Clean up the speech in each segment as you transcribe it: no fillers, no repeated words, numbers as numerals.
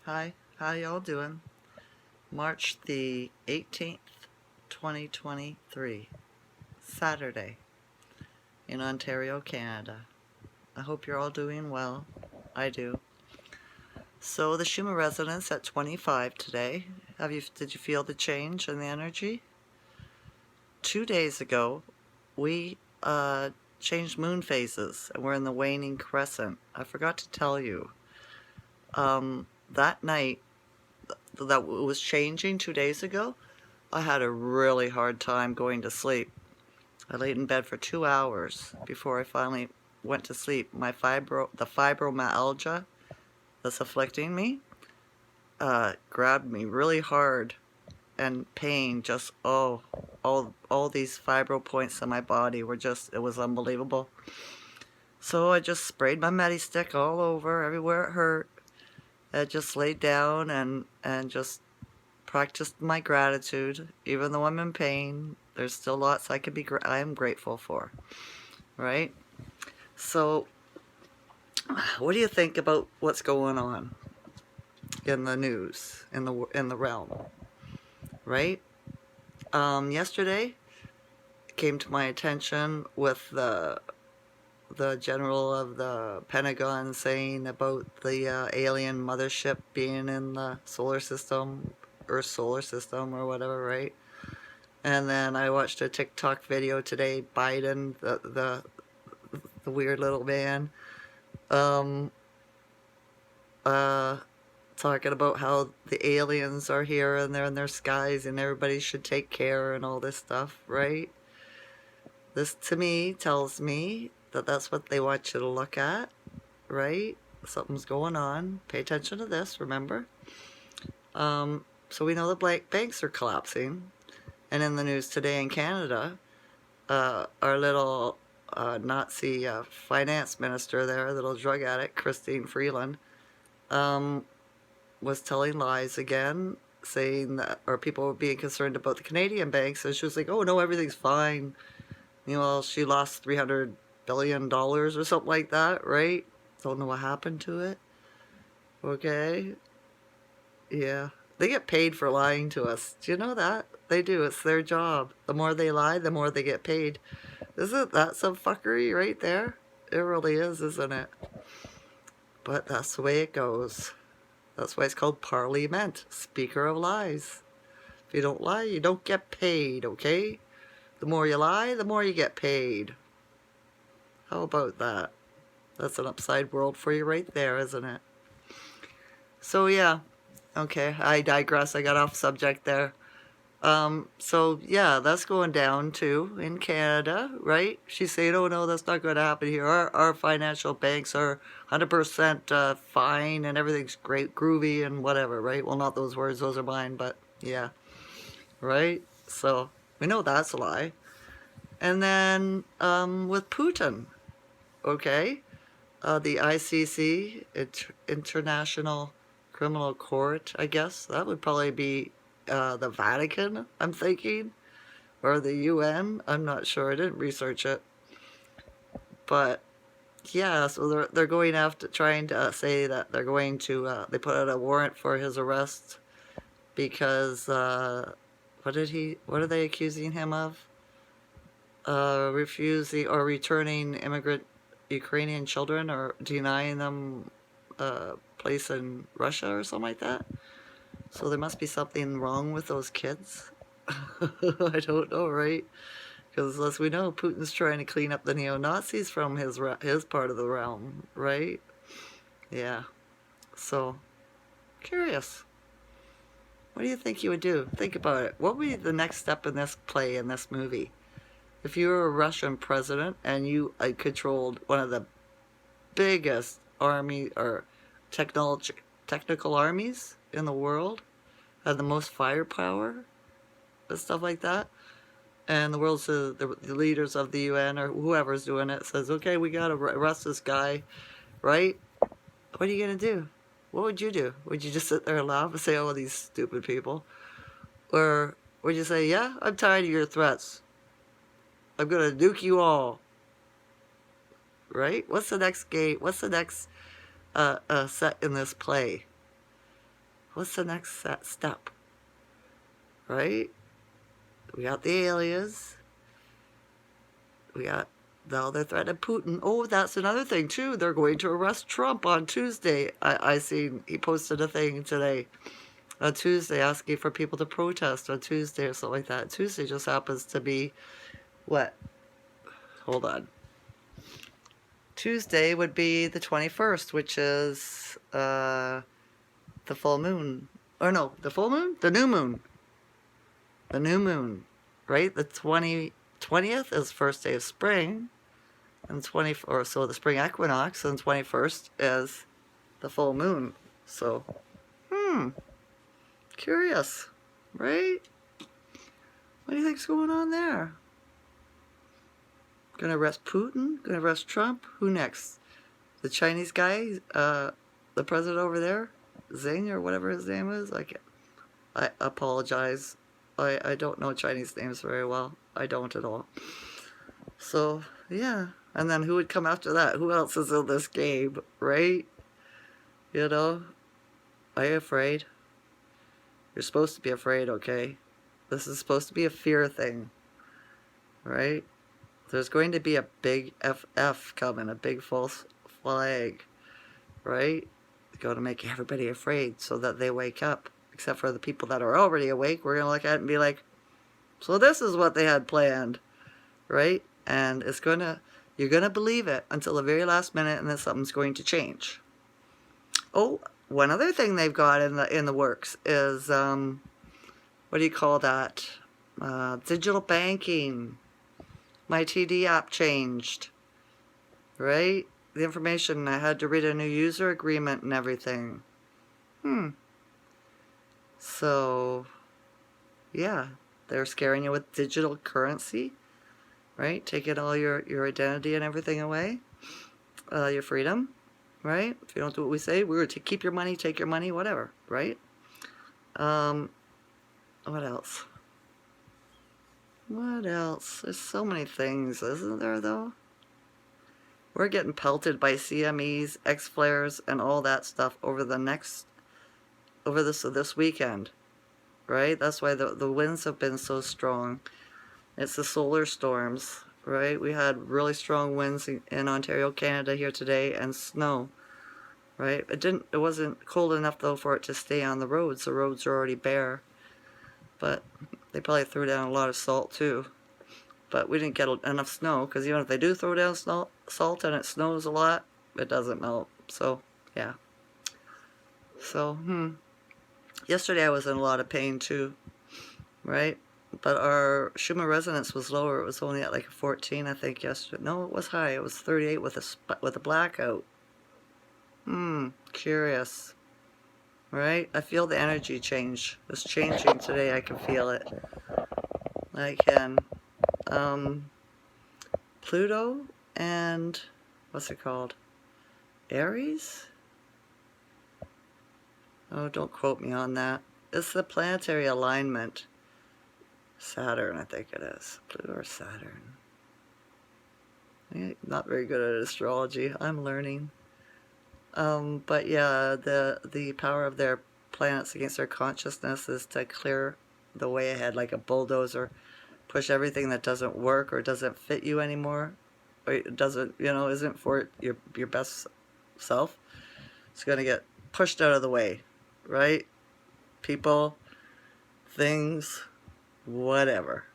Hi, how y'all doing? March the 18th, 2023, Saturday in Ontario, Canada. I hope you're all doing well. I do. So the Schumann resonance at 25 today. Did you feel the change in the energy? 2 days ago, we changed moon phases and we're in the waning crescent. I forgot to tell you. That night that was changing 2 days ago, I had a really hard time going to sleep. I laid in bed for 2 hours before I finally went to sleep. The fibromyalgia that's afflicting me, grabbed me really hard, and pain just, all these fibro points in my body were just, it was unbelievable. So I just sprayed my Medi-Stick all over, everywhere it hurt. I just laid down and just practiced my gratitude. Even though I'm in pain, there's still lots I am grateful for, right? So what do you think about what's going on in the news, in the realm, right? Yesterday it came to my attention with the general of the Pentagon saying about the alien mothership being in the solar system, Earth's solar system or whatever, right? And then I watched a TikTok video today, Biden, the weird little man, um, uh, talking about how the aliens are here and they're in their skies and everybody should take care and all this stuff, right? This to me tells me that that's what they want you to look at, right? Something's going on. Pay attention to this, remember? So we know the banks are collapsing. And in the news today in Canada, our little Nazi finance minister there, little drug addict, Christine Freeland, was telling lies again, saying that, or people were being concerned about the Canadian banks, and she was like, oh no, everything's fine. You know, she lost $300 billion or something like that, right? Don't know what happened to it. Okay. Yeah. They get paid for lying to us. Do you know that? They do. It's their job. The more they lie, the more they get paid. Isn't that some fuckery right there? It really is, isn't it? But that's the way it goes. That's why it's called Parliament, Speaker of Lies. If you don't lie, you don't get paid, okay? The more you lie, the more you get paid. How about that? That's an upside world for you right there, isn't it? So yeah, okay, I digress. I got off subject there. So yeah, that's going down too in Canada, right? She's saying, oh no, that's not going to happen here. Our financial banks are 100% fine and everything's great, groovy and whatever, right? Well, not those words, those are mine, but yeah, right? So we know that's a lie. And then with Putin, okay, the ICC, International Criminal Court, I guess, that would probably be the Vatican, I'm thinking, or the UN. I'm not sure. I didn't research it. But yeah, so they're going after, trying to say that they're going to, they put out a warrant for his arrest because, what are they accusing him of? Refusing or returning immigrant Ukrainian children or denying them a place in Russia or something like that. So there must be something wrong with those kids. I don't know, right? Because as we know, Putin's trying to clean up the neo-Nazis from his part of the realm, right? Yeah. So, curious. What do you think you would do? Think about it. What would be the next step in this play, in this movie? If you were a Russian president and you controlled one of the biggest army or technical armies in the world, had the most firepower and stuff like that, and the world's the leaders of the UN or whoever's doing it says, okay, we gotta arrest this guy, right? What are you gonna do? What would you do? Would you just sit there and laugh and say, oh, these stupid people? Or would you say, yeah, I'm tired of your threats, I'm gonna nuke you all, right? What's the next game? What's the next set in this play? What's the next step? Right? We got the aliens. We got now they're threatening Putin. Oh, that's another thing too. They're going to arrest Trump on Tuesday. I seen he posted a thing today on Tuesday asking for people to protest on Tuesday or something like that. Tuesday just happens to be what? Hold on. Tuesday would be the 21st, which is the full moon. Or no, the full moon? The new moon. The new moon. Right? The 20th is first day of spring. And so the spring equinox, and 21st is the full moon. So, curious, right? What do you think's going on there? Gonna arrest Putin? Gonna arrest Trump? Who next? The Chinese guy, the president over there, Zing or whatever his name is. I apologize. I don't know Chinese names very well. I don't at all. So yeah, and then who would come after that? Who else is in this game, right? You know, are you afraid? You're supposed to be afraid, okay? This is supposed to be a fear thing, right? There's going to be a big FF coming, a big false flag, right? Going to make everybody afraid so that they wake up. Except for the people that are already awake, we're going to look at it and be like, so this is what they had planned, right? And you're going to believe it until the very last minute, and then something's going to change. Oh, one other thing they've got in the works is, what do you call that? Digital banking. My TD app changed, right? The information, I had to read a new user agreement and everything. So, yeah, they're scaring you with digital currency, right? Taking all your identity and everything away, your freedom, right? If you don't do what we say, we're going to keep your money, take your money, whatever, right? What else? What else? There's so many things, isn't there, though? We're getting pelted by CMEs, X-flares, and all that stuff over this weekend, right? That's why the winds have been so strong. It's the solar storms, right? We had really strong winds in Ontario, Canada here today, and snow, right? It wasn't cold enough though for it to stay on the roads. The roads are already bare, but they probably threw down a lot of salt too. But we didn't get enough snow, because even if they do throw down salt and it snows a lot, it doesn't melt. So yeah. So yesterday I was in a lot of pain too, right? But our Schumann resonance was lower. It was only at like a 14, I think, yesterday. No, it was high. It was 38 with a blackout. Curious, right? I feel the energy change. It's changing today. I can feel it. I can. Pluto and what's it called? Aries? Oh, don't quote me on that. It's the planetary alignment. Saturn, I think it is. Pluto or Saturn. Not very good at astrology. I'm learning. But yeah, the power of their planets against their consciousness is to clear the way ahead like a bulldozer. Push everything that doesn't work or doesn't fit you anymore, or it doesn't, isn't for your best self. It's going to get pushed out of the way, right? People, things, whatever,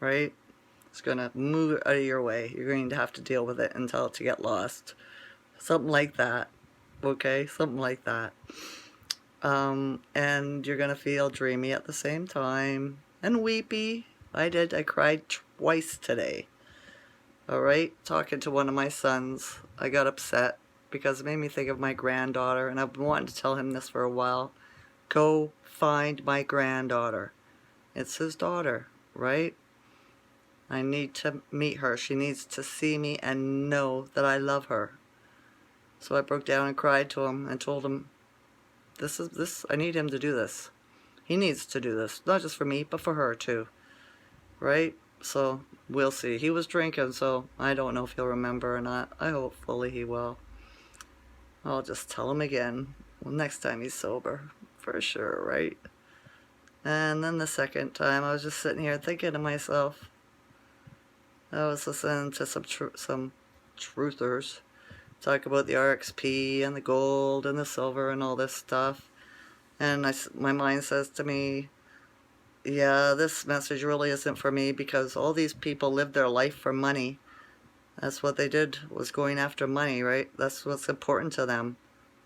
right? It's going to move out of your way. You're going to have to deal with it and tell it to get lost. Something like that, okay? Something like that. And you're going to feel dreamy at the same time and weepy. I did. I cried twice today. Alright? Talking to one of my sons. I got upset because it made me think of my granddaughter, and I've been wanting to tell him this for a while. Go find my granddaughter. It's his daughter, right? I need to meet her. She needs to see me and know that I love her. So I broke down and cried to him and told him, I need him to do this. He needs to do this. Not just for me, but for her too. Right? So, we'll see. He was drinking, so I don't know if he'll remember or not. Hopefully he will. I'll just tell him again. Well, next time he's sober. for sure, right? And then the second time, I was just sitting here thinking to myself, I was listening to some truthers talk about the RXP and the gold and the silver and all this stuff. And my mind says to me, yeah, this message really isn't for me, because all these people live their life for money. That's what they did, was going after money, right? That's what's important to them.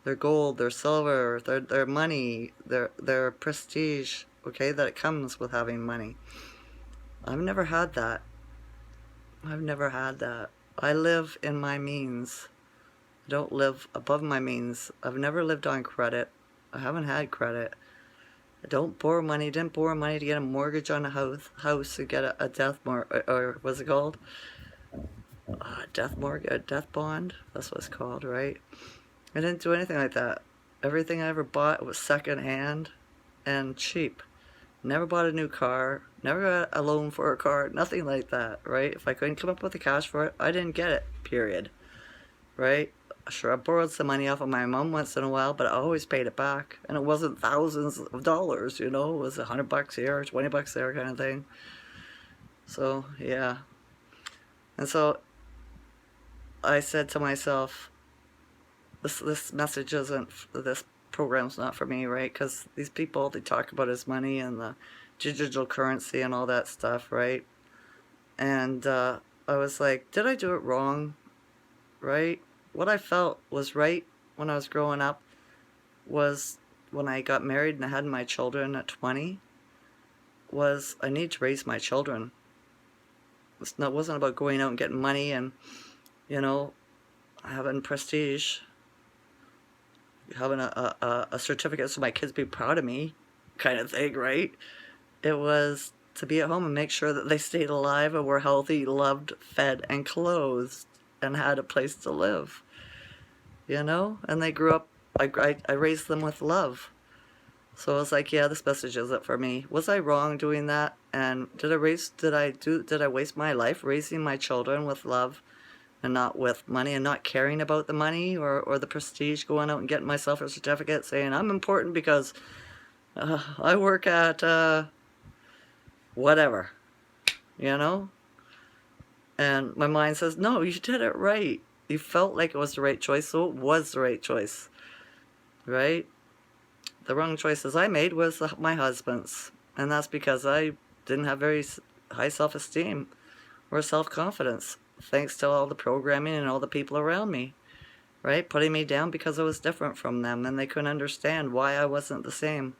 Their gold, their silver, their money, their prestige, okay, that it comes with having money. I've never had that. I've never had that. I live in my means. I don't live above my means. I've never lived on credit. I haven't had credit. I don't borrow money. Didn't borrow money to get a mortgage on a house to get a death or what's it called? A death bond. That's what it's called, right? I didn't do anything like that. Everything I ever bought was secondhand and cheap. Never bought a new car. Never got a loan for a car. Nothing like that, right? If I couldn't come up with the cash for it, I didn't get it, period. Right? Sure, I borrowed some money off of my mom once in a while, but I always paid it back. And it wasn't thousands of dollars, you know? It was $100 here, $20 there kind of thing. So, yeah. And so I said to myself, this message isn't, this program's not for me, right? Because these people, they talk about his money and the digital currency and all that stuff, right? And I was like, did I do it wrong, right? What I felt was right when I was growing up was when I got married and I had my children at 20, was I need to raise my children. It wasn't about going out and getting money and, you know, having prestige, having a certificate so my kids be proud of me kind of thing, right? It was to be at home and make sure that they stayed alive and were healthy, loved, fed, and clothed, and had a place to live, you know? And they grew up, I raised them with love. So I was like, yeah, this message isn't for me. Was I wrong doing that? And did I waste my life raising my children with love and not with money, and not caring about the money or the prestige, going out and getting myself a certificate saying I'm important because I work at whatever, you know? And my mind says, no, you did it right. You felt like it was the right choice, so it was the right choice, right? The wrong choices I made was my husband's, and that's because I didn't have very high self-esteem or self-confidence, thanks to all the programming and all the people around me, right? Putting me down because I was different from them, and they couldn't understand why I wasn't the same,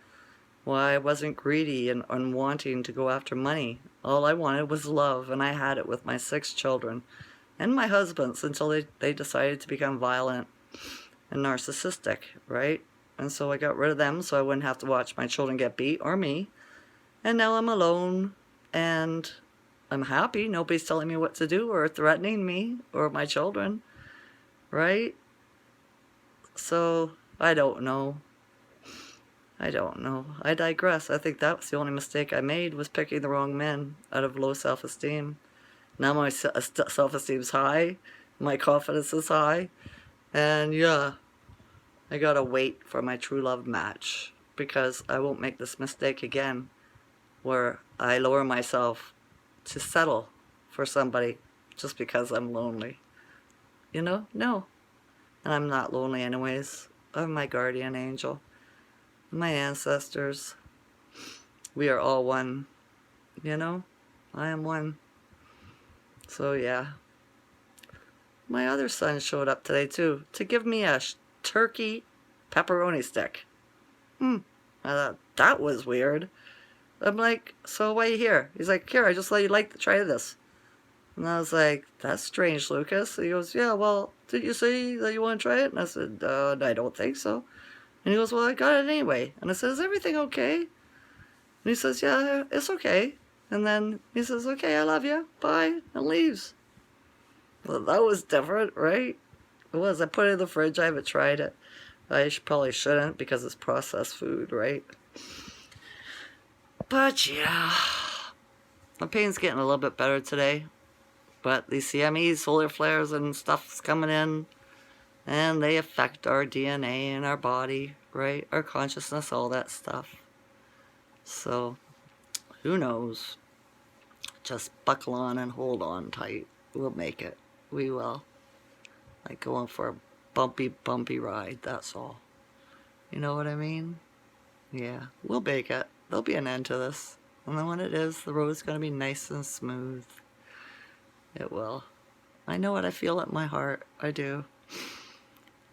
why I wasn't greedy and wanting to go after money. All I wanted was love, and I had it with my 6 children and my husbands until they decided to become violent and narcissistic, right? And so I got rid of them so I wouldn't have to watch my children get beat or me. And now I'm alone and I'm happy. Nobody's telling me what to do or threatening me or my children, right? So I don't know. I digress. I think that was the only mistake I made, was picking the wrong men out of low self-esteem. Now my self-esteem's high. My confidence is high. And yeah, I gotta wait for my true love match, because I won't make this mistake again where I lower myself to settle for somebody just because I'm lonely. You know? No. And I'm not lonely anyways. I'm my guardian angel. My ancestors. We are all one. You know? I am one. So yeah. My other son showed up today too, to give me a turkey pepperoni stick. I thought, that was weird. I'm like, so why are you here? He's like, here, I just let you try this. And I was like, that's strange, Lucas. And he goes, yeah, well, did you say that you want to try it? And I said, I don't think so. And he goes, well, I got it anyway. And I said, is everything okay? And he says, yeah, it's okay. And then he says, okay, I love you. Bye. And leaves. Well, that was different, right? It was. I put it in the fridge. I haven't tried it. I probably shouldn't, because it's processed food, right? But yeah, my pain's getting a little bit better today. But these CMEs, solar flares and stuff's coming in. And they affect our DNA and our body, right? Our consciousness, all that stuff. So, who knows? Just buckle on and hold on tight. We'll make it. We will. Like going for a bumpy, bumpy ride, that's all. You know what I mean? Yeah, we'll make it. There'll be an end to this. And then when it is, the road's going to be nice and smooth. It will. I know what I feel at my heart. I do.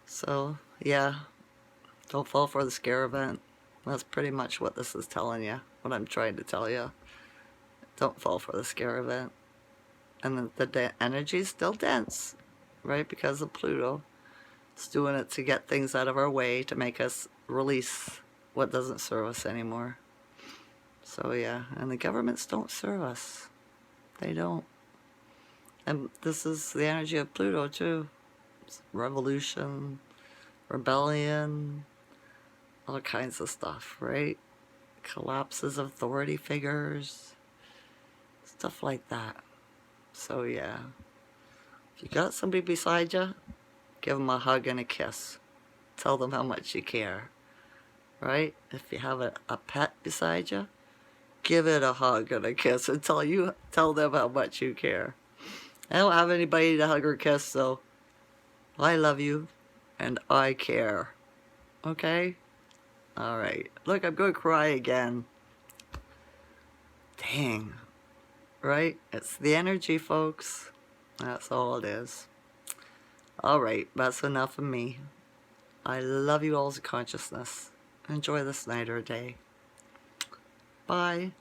So, yeah, don't fall for the scare event. That's pretty much what this is telling you, what I'm trying to tell you. Don't fall for the scare event. And the energy's still dense, right? Because of Pluto. It's doing it to get things out of our way, to make us release what doesn't serve us anymore. So yeah, and the governments don't serve us. They don't. And this is the energy of Pluto too. It's revolution, rebellion, all kinds of stuff, right? Collapses of authority figures, stuff like that. So yeah, if you got somebody beside you, give them a hug and a kiss. Tell them how much you care, right? If you have a pet beside you, give it a hug and a kiss and tell them how much you care. I don't have anybody to hug or kiss, so I love you and I care. Okay? Alright. Look, I'm going to cry again. Dang. Right? It's the energy, folks. That's all it is. Alright, that's enough of me. I love you all's consciousness. Enjoy this night or day. Bye.